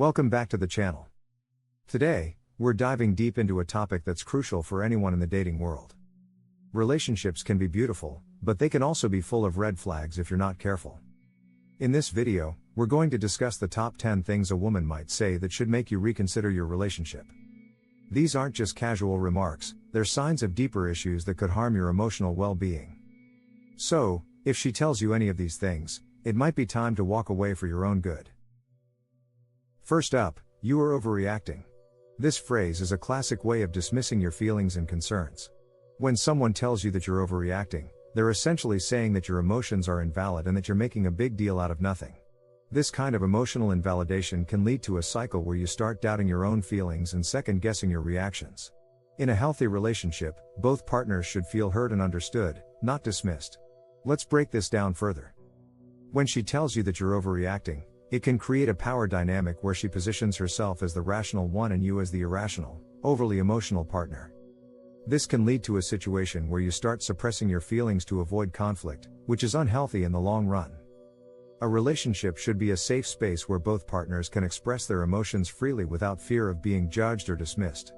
Welcome back to the channel. Today, we're diving deep into a topic that's crucial for anyone in the dating world. Relationships can be beautiful, but they can also be full of red flags if you're not careful. In this video, we're going to discuss the top 10 things a woman might say that should make you reconsider your relationship. These aren't just casual remarks, they're signs of deeper issues that could harm your emotional well-being. So, if she tells you any of these things, it might be time to walk away for your own good. First up, you are overreacting. This phrase is a classic way of dismissing your feelings and concerns. When someone tells you that you're overreacting, they're essentially saying that your emotions are invalid and that you're making a big deal out of nothing. This kind of emotional invalidation can lead to a cycle where you start doubting your own feelings and second-guessing your reactions. In a healthy relationship, both partners should feel heard and understood, not dismissed. Let's break this down further. When she tells you that you're overreacting, it can create a power dynamic where she positions herself as the rational one and you as the irrational, overly emotional partner. This can lead to a situation where you start suppressing your feelings to avoid conflict, which is unhealthy in the long run. A relationship should be a safe space where both partners can express their emotions freely without fear of being judged or dismissed.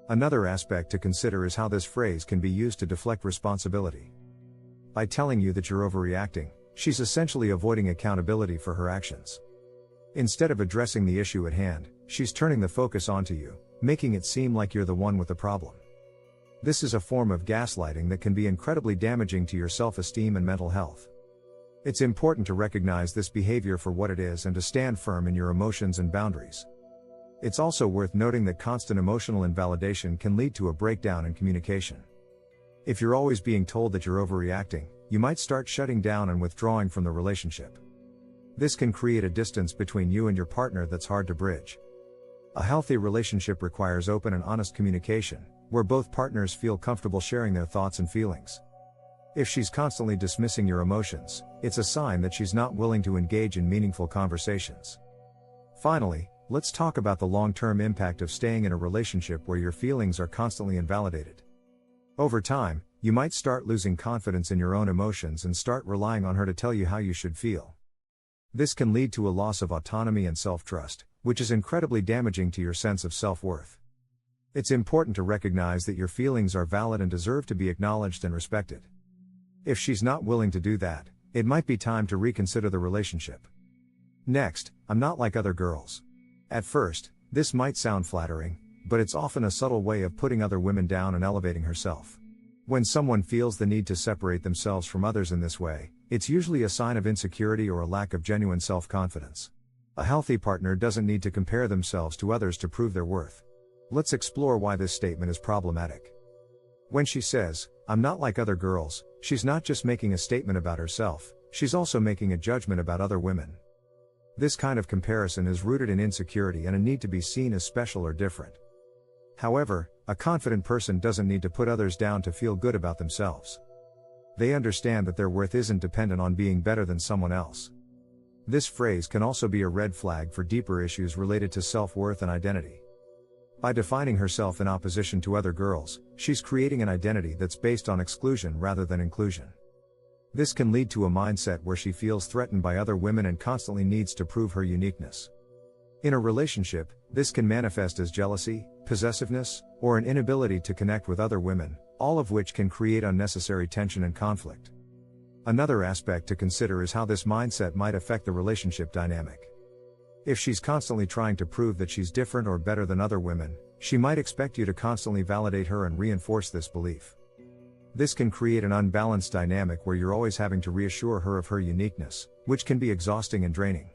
Another aspect to consider is how this phrase can be used to deflect responsibility. By telling you that you're overreacting, she's essentially avoiding accountability for her actions. Instead of addressing the issue at hand, she's turning the focus onto you, making it seem like you're the one with the problem. This is a form of gaslighting that can be incredibly damaging to your self-esteem and mental health. It's important to recognize this behavior for what it is and to stand firm in your emotions and boundaries. It's also worth noting that constant emotional invalidation can lead to a breakdown in communication. If you're always being told that you're overreacting, you might start shutting down and withdrawing from the relationship. This can create a distance between you and your partner that's hard to bridge. A healthy relationship requires open and honest communication, where both partners feel comfortable sharing their thoughts and feelings. If she's constantly dismissing your emotions, it's a sign that she's not willing to engage in meaningful conversations. Finally, let's talk about the long-term impact of staying in a relationship where your feelings are constantly invalidated. Over time, you might start losing confidence in your own emotions and start relying on her to tell you how you should feel. This can lead to a loss of autonomy and self-trust, which is incredibly damaging to your sense of self-worth. It's important to recognize that your feelings are valid and deserve to be acknowledged and respected. If she's not willing to do that, it might be time to reconsider the relationship. Next, I'm not like other girls. At first, this might sound flattering, but it's often a subtle way of putting other women down and elevating herself. When someone feels the need to separate themselves from others in this way, it's usually a sign of insecurity or a lack of genuine self-confidence. A healthy partner doesn't need to compare themselves to others to prove their worth. Let's explore why this statement is problematic. When she says, "I'm not like other girls," she's not just making a statement about herself, she's also making a judgment about other women. This kind of comparison is rooted in insecurity and a need to be seen as special or different. However, a confident person doesn't need to put others down to feel good about themselves. They understand that their worth isn't dependent on being better than someone else. This phrase can also be a red flag for deeper issues related to self-worth and identity. By defining herself in opposition to other girls, she's creating an identity that's based on exclusion rather than inclusion. This can lead to a mindset where she feels threatened by other women and constantly needs to prove her uniqueness. In a relationship, this can manifest as jealousy, possessiveness, or an inability to connect with other women, all of which can create unnecessary tension and conflict. Another aspect to consider is how this mindset might affect the relationship dynamic. If she's constantly trying to prove that she's different or better than other women, she might expect you to constantly validate her and reinforce this belief. This can create an unbalanced dynamic where you're always having to reassure her of her uniqueness, which can be exhausting and draining.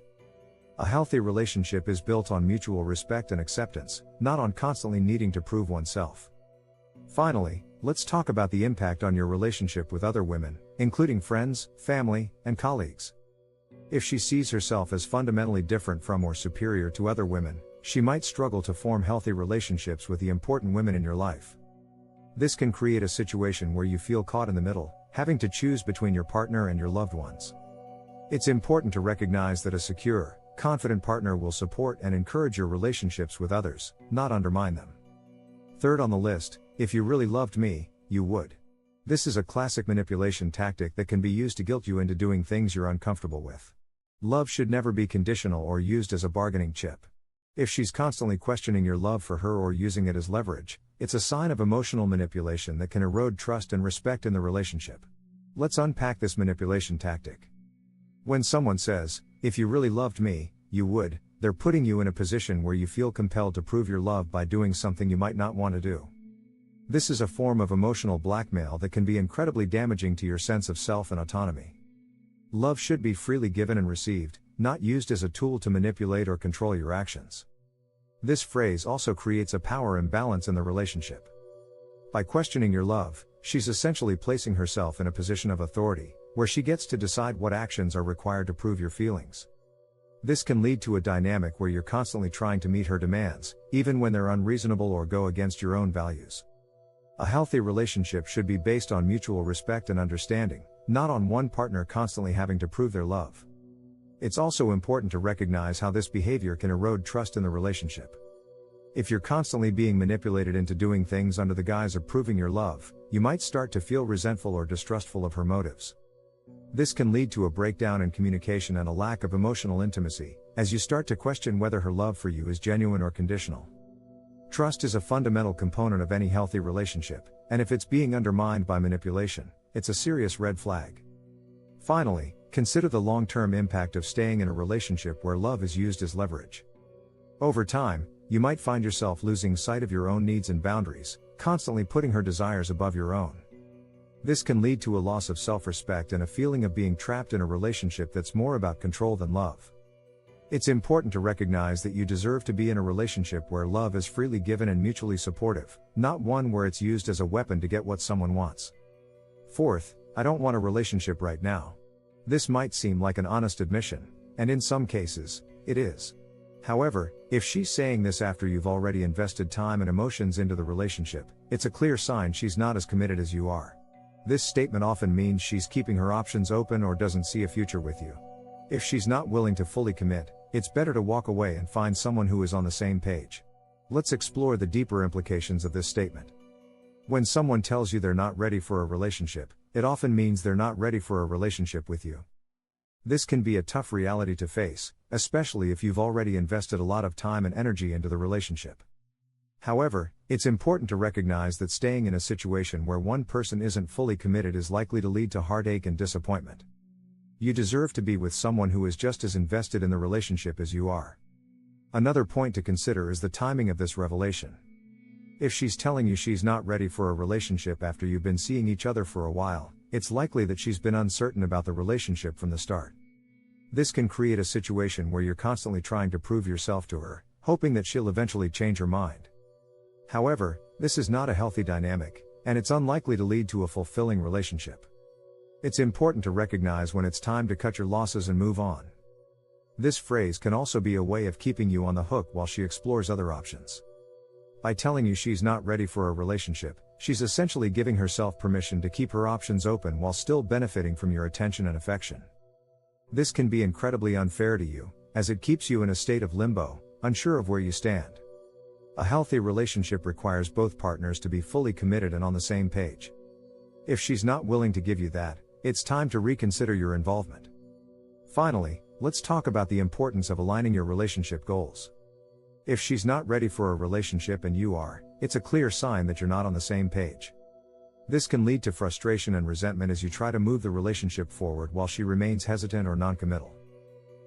A healthy relationship is built on mutual respect and acceptance, not on constantly needing to prove oneself. Finally, let's talk about the impact on your relationship with other women, including friends, family, and colleagues. If she sees herself as fundamentally different from or superior to other women, she might struggle to form healthy relationships with the important women in your life. This can create a situation where you feel caught in the middle, having to choose between your partner and your loved ones. It's important to recognize that a secure, confident partner will support and encourage your relationships with others, not undermine them. Third on the list, if you really loved me, you would. This is a classic manipulation tactic that can be used to guilt you into doing things you're uncomfortable with. Love should never be conditional or used as a bargaining chip. If she's constantly questioning your love for her or using it as leverage, it's a sign of emotional manipulation that can erode trust and respect in the relationship. Let's unpack this manipulation tactic. When someone says, "If you really loved me, you would," they're putting you in a position where you feel compelled to prove your love by doing something you might not want to do. This is a form of emotional blackmail that can be incredibly damaging to your sense of self and autonomy. Love should be freely given and received, not used as a tool to manipulate or control your actions. This phrase also creates a power imbalance in the relationship. By questioning your love, she's essentially placing herself in a position of authority, where she gets to decide what actions are required to prove your feelings. This can lead to a dynamic where you're constantly trying to meet her demands, even when they're unreasonable or go against your own values. A healthy relationship should be based on mutual respect and understanding, not on one partner constantly having to prove their love. It's also important to recognize how this behavior can erode trust in the relationship. If you're constantly being manipulated into doing things under the guise of proving your love, you might start to feel resentful or distrustful of her motives. This can lead to a breakdown in communication and a lack of emotional intimacy, as you start to question whether her love for you is genuine or conditional. Trust is a fundamental component of any healthy relationship, and if it's being undermined by manipulation, it's a serious red flag. Finally, consider the long-term impact of staying in a relationship where love is used as leverage. Over time, you might find yourself losing sight of your own needs and boundaries, constantly putting her desires above your own. This can lead to a loss of self-respect and a feeling of being trapped in a relationship that's more about control than love. It's important to recognize that you deserve to be in a relationship where love is freely given and mutually supportive, not one where it's used as a weapon to get what someone wants. Fourth, I don't want a relationship right now. This might seem like an honest admission, and in some cases, it is. However, if she's saying this after you've already invested time and emotions into the relationship, it's a clear sign she's not as committed as you are. This statement often means she's keeping her options open or doesn't see a future with you. If she's not willing to fully commit, it's better to walk away and find someone who is on the same page. Let's explore the deeper implications of this statement. When someone tells you they're not ready for a relationship, it often means they're not ready for a relationship with you. This can be a tough reality to face, especially if you've already invested a lot of time and energy into the relationship. However, it's important to recognize that staying in a situation where one person isn't fully committed is likely to lead to heartache and disappointment. You deserve to be with someone who is just as invested in the relationship as you are. Another point to consider is the timing of this revelation. If she's telling you she's not ready for a relationship after you've been seeing each other for a while, it's likely that she's been uncertain about the relationship from the start. This can create a situation where you're constantly trying to prove yourself to her, hoping that she'll eventually change her mind. However, this is not a healthy dynamic, and it's unlikely to lead to a fulfilling relationship. It's important to recognize when it's time to cut your losses and move on. This phrase can also be a way of keeping you on the hook while she explores other options. By telling you she's not ready for a relationship, she's essentially giving herself permission to keep her options open while still benefiting from your attention and affection. This can be incredibly unfair to you, as it keeps you in a state of limbo, unsure of where you stand. A healthy relationship requires both partners to be fully committed and on the same page. If she's not willing to give you that, it's time to reconsider your involvement. Finally, let's talk about the importance of aligning your relationship goals. If she's not ready for a relationship and you are, it's a clear sign that you're not on the same page. This can lead to frustration and resentment as you try to move the relationship forward while she remains hesitant or non-committal.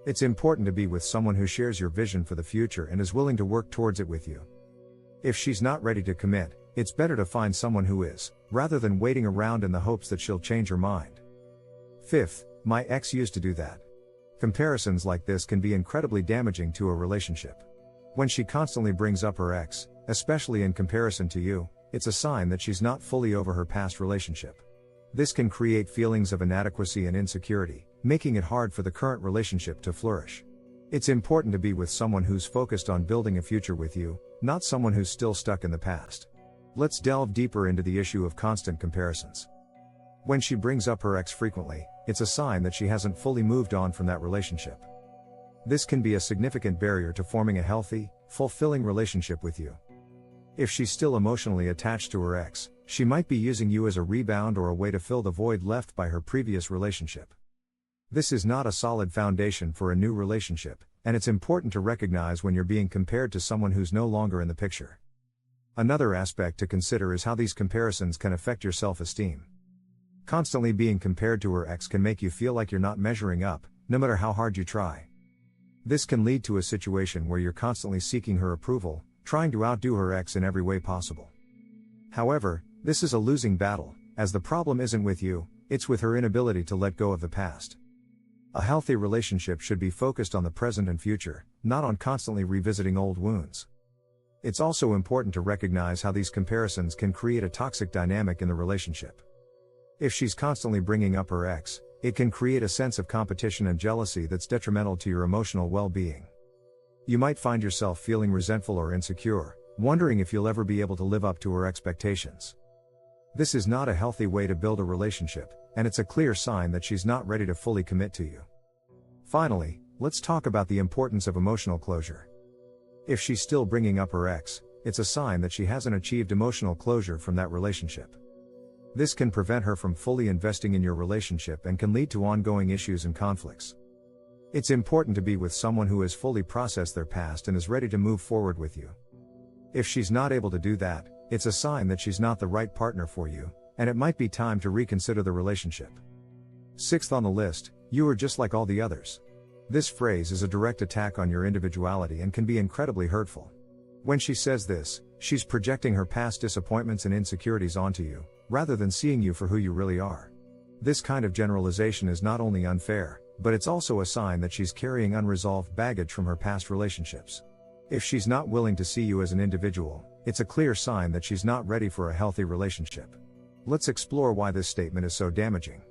It's important to be with someone who shares your vision for the future and is willing to work towards it with you. If she's not ready to commit, it's better to find someone who is, rather than waiting around in the hopes that she'll change her mind. Fifth, my ex used to do that. Comparisons like this can be incredibly damaging to a relationship. When she constantly brings up her ex, especially in comparison to you, it's a sign that she's not fully over her past relationship. This can create feelings of inadequacy and insecurity, making it hard for the current relationship to flourish. It's important to be with someone who's focused on building a future with you, not someone who's still stuck in the past. Let's delve deeper into the issue of constant comparisons. When she brings up her ex frequently, it's a sign that she hasn't fully moved on from that relationship. This can be a significant barrier to forming a healthy, fulfilling relationship with you. If she's still emotionally attached to her ex, she might be using you as a rebound or a way to fill the void left by her previous relationship. This is not a solid foundation for a new relationship, and it's important to recognize when you're being compared to someone who's no longer in the picture. Another aspect to consider is how these comparisons can affect your self-esteem. Constantly being compared to her ex can make you feel like you're not measuring up, no matter how hard you try. This can lead to a situation where you're constantly seeking her approval, trying to outdo her ex in every way possible. However, this is a losing battle, as the problem isn't with you, it's with her inability to let go of the past. A healthy relationship should be focused on the present and future, not on constantly revisiting old wounds. It's also important to recognize how these comparisons can create a toxic dynamic in the relationship. If she's constantly bringing up her ex, it can create a sense of competition and jealousy that's detrimental to your emotional well-being. You might find yourself feeling resentful or insecure, wondering if you'll ever be able to live up to her expectations. This is not a healthy way to build a relationship, and it's a clear sign that she's not ready to fully commit to you. Finally, let's talk about the importance of emotional closure. If she's still bringing up her ex, it's a sign that she hasn't achieved emotional closure from that relationship. This can prevent her from fully investing in your relationship and can lead to ongoing issues and conflicts. It's important to be with someone who has fully processed their past and is ready to move forward with you. If she's not able to do that, it's a sign that she's not the right partner for you, and it might be time to reconsider the relationship. Sixth on the list, you are just like all the others. This phrase is a direct attack on your individuality and can be incredibly hurtful. When she says this, she's projecting her past disappointments and insecurities onto you, rather than seeing you for who you really are. This kind of generalization is not only unfair, but it's also a sign that she's carrying unresolved baggage from her past relationships. If she's not willing to see you as an individual, it's a clear sign that she's not ready for a healthy relationship. Let's explore why this statement is so damaging.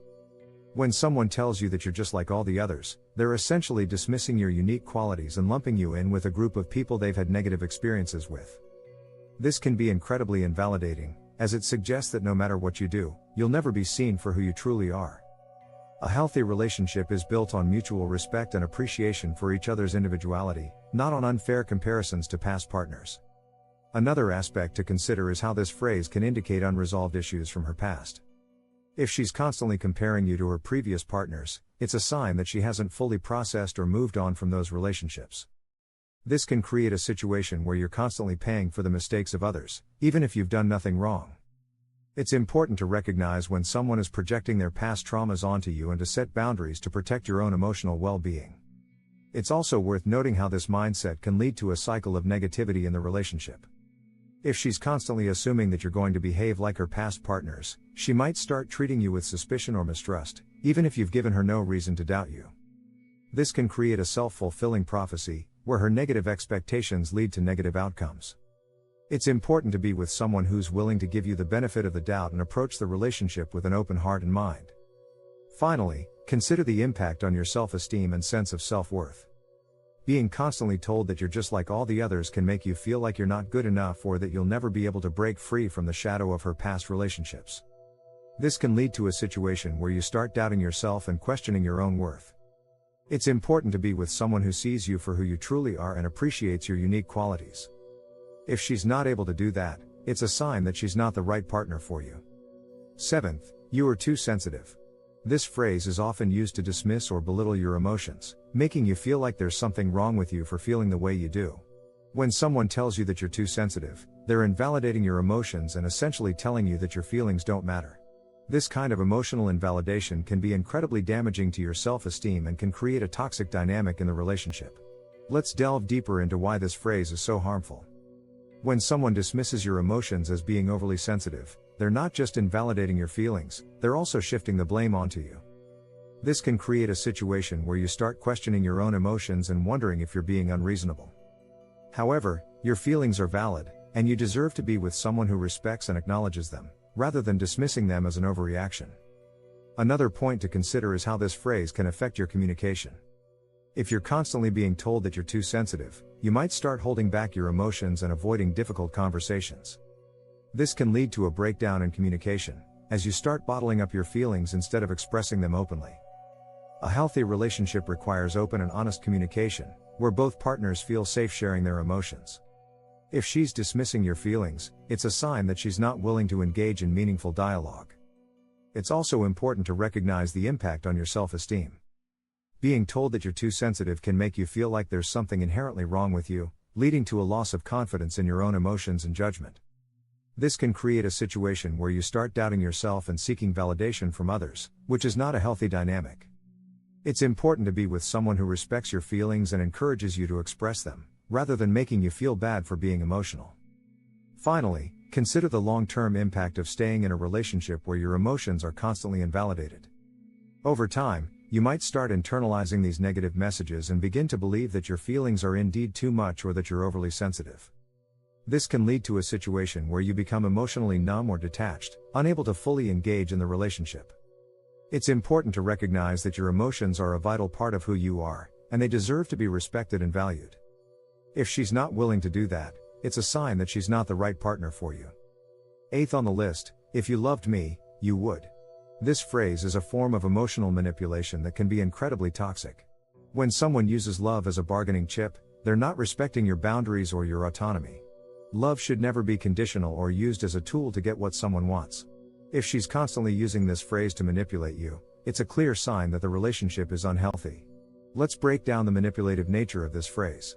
When someone tells you that you're just like all the others, they're essentially dismissing your unique qualities and lumping you in with a group of people they've had negative experiences with. This can be incredibly invalidating, as it suggests that no matter what you do, you'll never be seen for who you truly are. A healthy relationship is built on mutual respect and appreciation for each other's individuality, not on unfair comparisons to past partners. Another aspect to consider is how this phrase can indicate unresolved issues from her past. If she's constantly comparing you to her previous partners, it's a sign that she hasn't fully processed or moved on from those relationships. This can create a situation where you're constantly paying for the mistakes of others, even if you've done nothing wrong. It's important to recognize when someone is projecting their past traumas onto you and to set boundaries to protect your own emotional well-being. It's also worth noting how this mindset can lead to a cycle of negativity in the relationship. If she's constantly assuming that you're going to behave like her past partners, she might start treating you with suspicion or mistrust, even if you've given her no reason to doubt you. This can create a self-fulfilling prophecy, where her negative expectations lead to negative outcomes. It's important to be with someone who's willing to give you the benefit of the doubt and approach the relationship with an open heart and mind. Finally, consider the impact on your self-esteem and sense of self-worth. Being constantly told that you're just like all the others can make you feel like you're not good enough or that you'll never be able to break free from the shadow of her past relationships. This can lead to a situation where you start doubting yourself and questioning your own worth. It's important to be with someone who sees you for who you truly are and appreciates your unique qualities. If she's not able to do that, it's a sign that she's not the right partner for you. Seventh, you are too sensitive. This phrase is often used to dismiss or belittle your emotions, making you feel like there's something wrong with you for feeling the way you do. When someone tells you that you're too sensitive, they're invalidating your emotions and essentially telling you that your feelings don't matter. This kind of emotional invalidation can be incredibly damaging to your self-esteem and can create a toxic dynamic in the relationship. Let's delve deeper into why this phrase is so harmful. When someone dismisses your emotions as being overly sensitive, they're not just invalidating your feelings, they're also shifting the blame onto you. This can create a situation where you start questioning your own emotions and wondering if you're being unreasonable. However, your feelings are valid, and you deserve to be with someone who respects and acknowledges them, rather than dismissing them as an overreaction. Another point to consider is how this phrase can affect your communication. If you're constantly being told that you're too sensitive, you might start holding back your emotions and avoiding difficult conversations. This can lead to a breakdown in communication, as you start bottling up your feelings instead of expressing them openly. A healthy relationship requires open and honest communication, where both partners feel safe sharing their emotions. If she's dismissing your feelings, it's a sign that she's not willing to engage in meaningful dialogue. It's also important to recognize the impact on your self-esteem. Being told that you're too sensitive can make you feel like there's something inherently wrong with you, leading to a loss of confidence in your own emotions and judgment. This can create a situation where you start doubting yourself and seeking validation from others, which is not a healthy dynamic. It's important to be with someone who respects your feelings and encourages you to express them, rather than making you feel bad for being emotional. Finally, consider the long-term impact of staying in a relationship where your emotions are constantly invalidated. Over time, you might start internalizing these negative messages and begin to believe that your feelings are indeed too much or that you're overly sensitive. This can lead to a situation where you become emotionally numb or detached, unable to fully engage in the relationship. It's important to recognize that your emotions are a vital part of who you are, and they deserve to be respected and valued. If she's not willing to do that, it's a sign that she's not the right partner for you. 8th on the list, if you loved me, you would. This phrase is a form of emotional manipulation that can be incredibly toxic. When someone uses love as a bargaining chip, they're not respecting your boundaries or your autonomy. Love should never be conditional or used as a tool to get what someone wants. If she's constantly using this phrase to manipulate you, it's a clear sign that the relationship is unhealthy. Let's break down the manipulative nature of this phrase.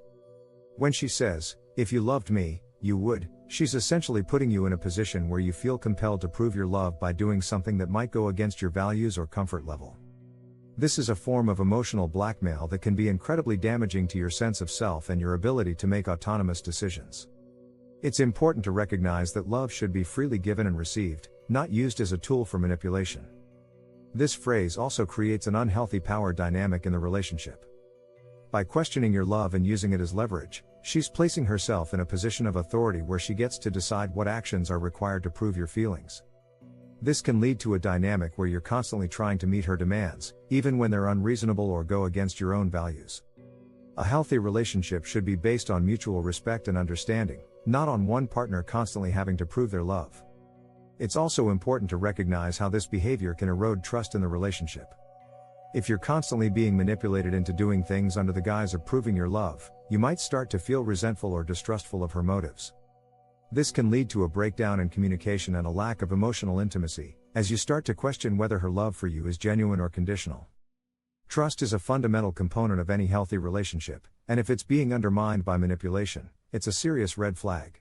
When she says, "If you loved me, you would," she's essentially putting you in a position where you feel compelled to prove your love by doing something that might go against your values or comfort level. This is a form of emotional blackmail that can be incredibly damaging to your sense of self and your ability to make autonomous decisions. It's important to recognize that love should be freely given and received, not used as a tool for manipulation. This phrase also creates an unhealthy power dynamic in the relationship. By questioning your love and using it as leverage, she's placing herself in a position of authority where she gets to decide what actions are required to prove your feelings. This can lead to a dynamic where you're constantly trying to meet her demands, even when they're unreasonable or go against your own values. A healthy relationship should be based on mutual respect and understanding, not on one partner constantly having to prove their love. It's also important to recognize how this behavior can erode trust in the relationship. If you're constantly being manipulated into doing things under the guise of proving your love, you might start to feel resentful or distrustful of her motives. This can lead to a breakdown in communication and a lack of emotional intimacy, as you start to question whether her love for you is genuine or conditional. Trust is a fundamental component of any healthy relationship, and if it's being undermined by manipulation, it's a serious red flag.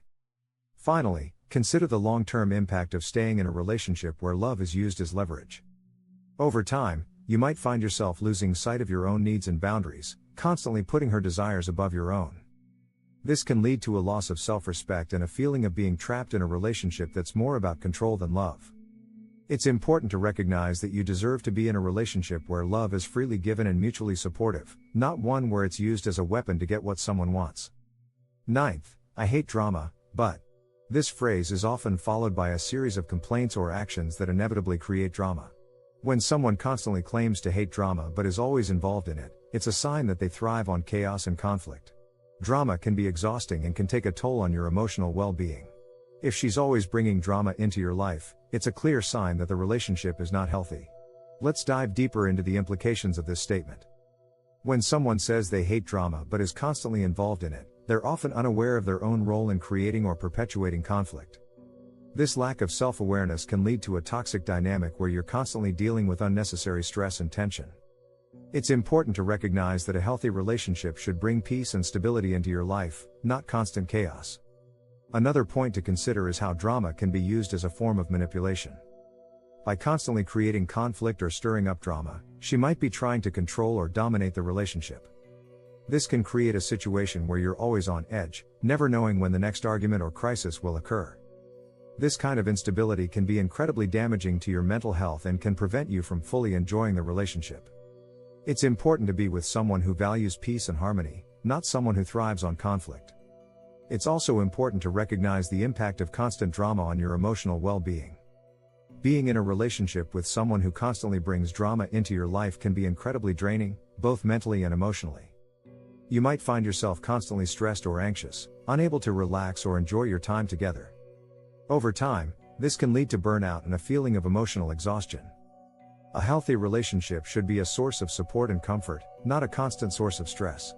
Finally, consider the long-term impact of staying in a relationship where love is used as leverage. Over time, you might find yourself losing sight of your own needs and boundaries, constantly putting her desires above your own. This can lead to a loss of self-respect and a feeling of being trapped in a relationship that's more about control than love. It's important to recognize that you deserve to be in a relationship where love is freely given and mutually supportive, not one where it's used as a weapon to get what someone wants. 9th, I hate drama, but. This phrase is often followed by a series of complaints or actions that inevitably create drama. When someone constantly claims to hate drama but is always involved in it, it's a sign that they thrive on chaos and conflict. Drama can be exhausting and can take a toll on your emotional well-being. If she's always bringing drama into your life, it's a clear sign that the relationship is not healthy. Let's dive deeper into the implications of this statement. When someone says they hate drama but is constantly involved in it, they're often unaware of their own role in creating or perpetuating conflict. This lack of self-awareness can lead to a toxic dynamic where you're constantly dealing with unnecessary stress and tension. It's important to recognize that a healthy relationship should bring peace and stability into your life, not constant chaos. Another point to consider is how drama can be used as a form of manipulation. By constantly creating conflict or stirring up drama, she might be trying to control or dominate the relationship. This can create a situation where you're always on edge, never knowing when the next argument or crisis will occur. This kind of instability can be incredibly damaging to your mental health and can prevent you from fully enjoying the relationship. It's important to be with someone who values peace and harmony, not someone who thrives on conflict. It's also important to recognize the impact of constant drama on your emotional well-being. Being in a relationship with someone who constantly brings drama into your life can be incredibly draining, both mentally and emotionally. You might find yourself constantly stressed or anxious, unable to relax or enjoy your time together. Over time, this can lead to burnout and a feeling of emotional exhaustion. A healthy relationship should be a source of support and comfort, not a constant source of stress.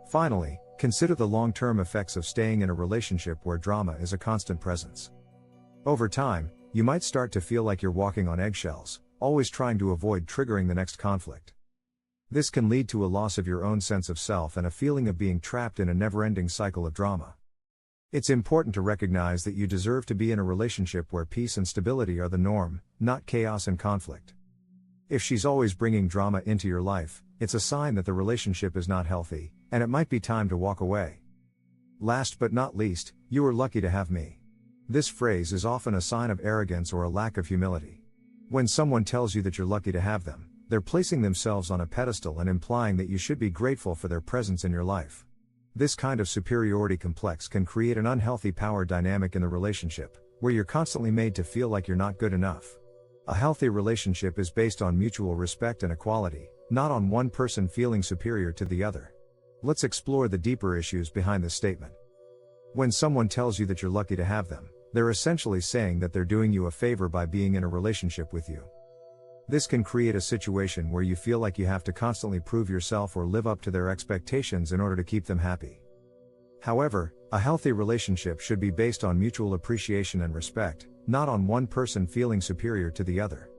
Finally, consider the long-term effects of staying in a relationship where drama is a constant presence. Over time, you might start to feel like you're walking on eggshells, always trying to avoid triggering the next conflict. This can lead to a loss of your own sense of self and a feeling of being trapped in a never-ending cycle of drama. It's important to recognize that you deserve to be in a relationship where peace and stability are the norm, not chaos and conflict. If she's always bringing drama into your life, it's a sign that the relationship is not healthy, and it might be time to walk away. Last but not least, you are lucky to have me. This phrase is often a sign of arrogance or a lack of humility. When someone tells you that you're lucky to have them, they're placing themselves on a pedestal and implying that you should be grateful for their presence in your life. This kind of superiority complex can create an unhealthy power dynamic in the relationship, where you're constantly made to feel like you're not good enough. A healthy relationship is based on mutual respect and equality, not on one person feeling superior to the other. Let's explore the deeper issues behind this statement. When someone tells you that you're lucky to have them, they're essentially saying that they're doing you a favor by being in a relationship with you. This can create a situation where you feel like you have to constantly prove yourself or live up to their expectations in order to keep them happy. However, a healthy relationship should be based on mutual appreciation and respect, not on one person feeling superior to the other.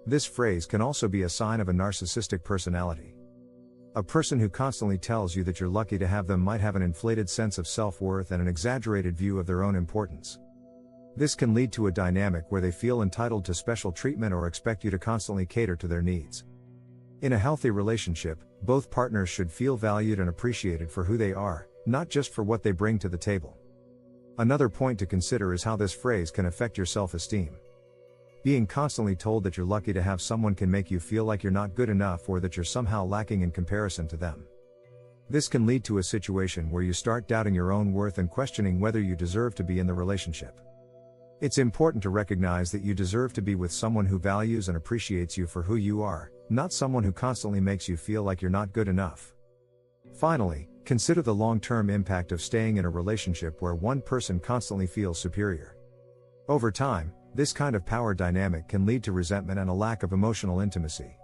This phrase can also be a sign of a narcissistic personality. A person who constantly tells you that you're lucky to have them might have an inflated sense of self-worth and an exaggerated view of their own importance. This can lead to a dynamic where they feel entitled to special treatment or expect you to constantly cater to their needs. In a healthy relationship, both partners should feel valued and appreciated for who they are, not just for what they bring to the table. Another point to consider is how this phrase can affect your self-esteem. Being constantly told that you're lucky to have someone can make you feel like you're not good enough or that you're somehow lacking in comparison to them. This can lead to a situation where you start doubting your own worth and questioning whether you deserve to be in the relationship. It's important to recognize that you deserve to be with someone who values and appreciates you for who you are, not someone who constantly makes you feel like you're not good enough. Finally, consider the long-term impact of staying in a relationship where one person constantly feels superior. Over time, this kind of power dynamic can lead to resentment and a lack of emotional intimacy.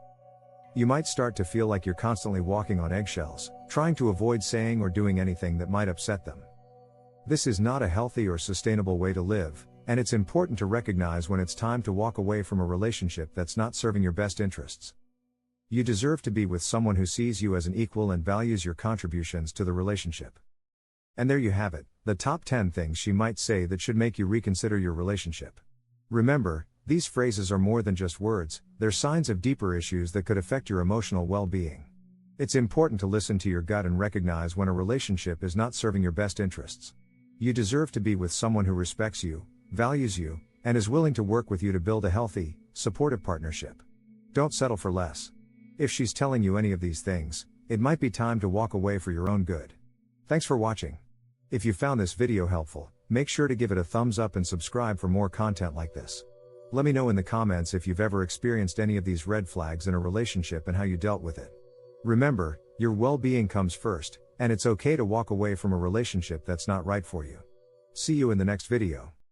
You might start to feel like you're constantly walking on eggshells, trying to avoid saying or doing anything that might upset them. This is not a healthy or sustainable way to live, and it's important to recognize when it's time to walk away from a relationship that's not serving your best interests. You deserve to be with someone who sees you as an equal and values your contributions to the relationship. And there you have it, the top 10 things she might say that should make you reconsider your relationship. Remember, these phrases are more than just words, they're signs of deeper issues that could affect your emotional well-being. It's important to listen to your gut and recognize when a relationship is not serving your best interests. You deserve to be with someone who respects you, values you, and is willing to work with you to build a healthy, supportive partnership. Don't settle for less. If she's telling you any of these things, it might be time to walk away for your own good. Thanks for watching. If you found this video helpful, make sure to give it a thumbs up and subscribe for more content like this. Let me know in the comments if you've ever experienced any of these red flags in a relationship and how you dealt with it. Remember, your well-being comes first, and it's okay to walk away from a relationship that's not right for you. See you in the next video.